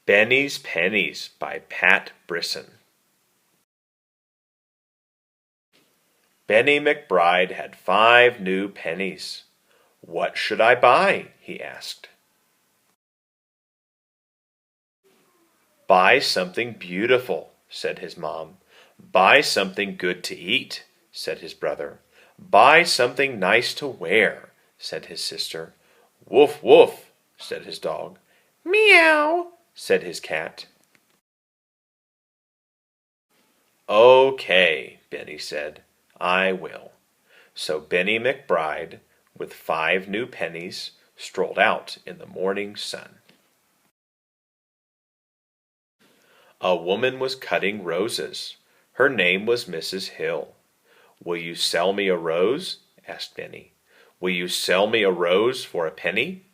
Benny's Pennies by Pat Brisson. Benny McBride had 5 new pennies. "What should I buy?" he asked. "Buy something beautiful," said his mom. "Buy something good to eat," said his brother. "Buy something nice to wear," said his sister. "Woof, woof," said his dog. "Meow," said his cat. "Okay," Benny said, "I will." So Benny McBride, with 5 new pennies, strolled out in the morning sun. A woman was cutting roses. Her name was Mrs. Hill. "Will you sell me a rose?" asked Benny. "Will you sell me a rose for a penny?"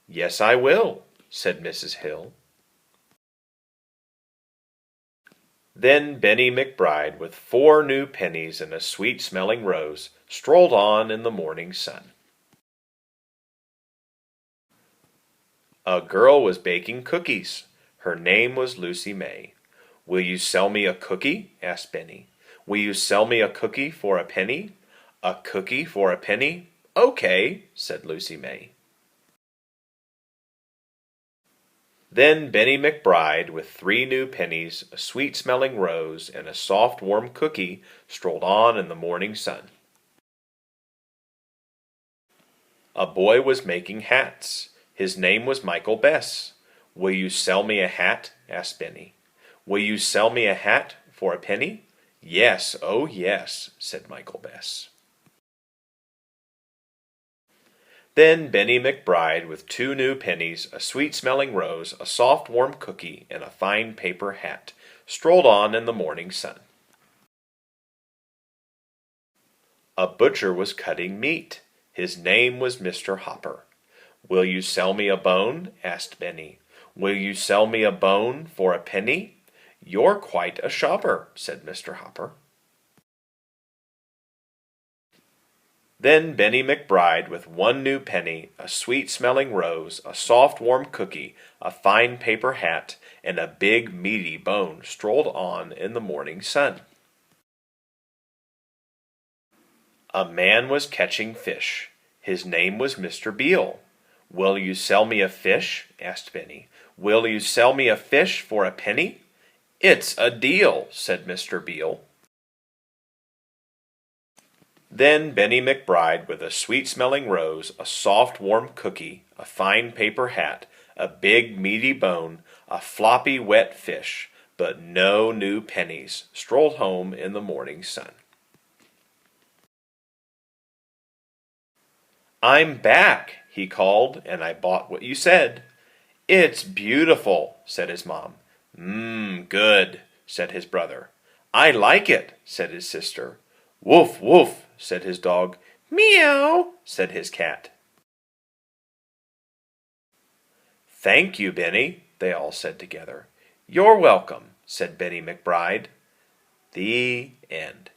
"Yes, I will," said Mrs. Hill. Then Benny McBride, with 4 new pennies and a sweet-smelling rose, strolled on in the morning sun. A girl was baking cookies. Her name was Lucy May. "Will you sell me a cookie?" asked Benny. "Will you sell me a cookie for a penny?" "A cookie for a penny? Okay," said Lucy May. Then Benny McBride, with 3 new pennies, a sweet-smelling rose, and a soft, warm cookie, strolled on in the morning sun. A boy was making hats. His name was Michael Bess. "Will you sell me a hat?" asked Benny. "Will you sell me a hat for a penny?" "Yes, oh yes," said Michael Bess. Then Benny McBride, with 2 new pennies, a sweet-smelling rose, a soft, warm cookie, and a fine paper hat, strolled on in the morning sun. A butcher was cutting meat. His name was Mr. Hopper. "Will you sell me a bone?" asked Benny. "Will you sell me a bone for a penny?" "You're quite a shopper," said Mr. Hopper. Then Benny McBride, with 1 new penny, a sweet-smelling rose, a soft, warm cookie, a fine paper hat, and a big, meaty bone, strolled on in the morning sun. A man was catching fish. His name was Mr. Beale. "Will you sell me a fish?" asked Benny. "Will you sell me a fish for a penny?" "It's a deal," said Mr. Beale. Then Benny McBride, with a sweet-smelling rose, a soft, warm cookie, a fine paper hat, a big, meaty bone, a floppy, wet fish, but no new pennies, strolled home in the morning sun. "I'm back," he called, "and I bought what you said." "It's beautiful," said his mom. Good," said his brother. "I like it," said his sister. "Woof, woof," said his dog. "Meow," said his cat. "Thank you, Benny," they all said together. "You're welcome," said Benny McBride. The end.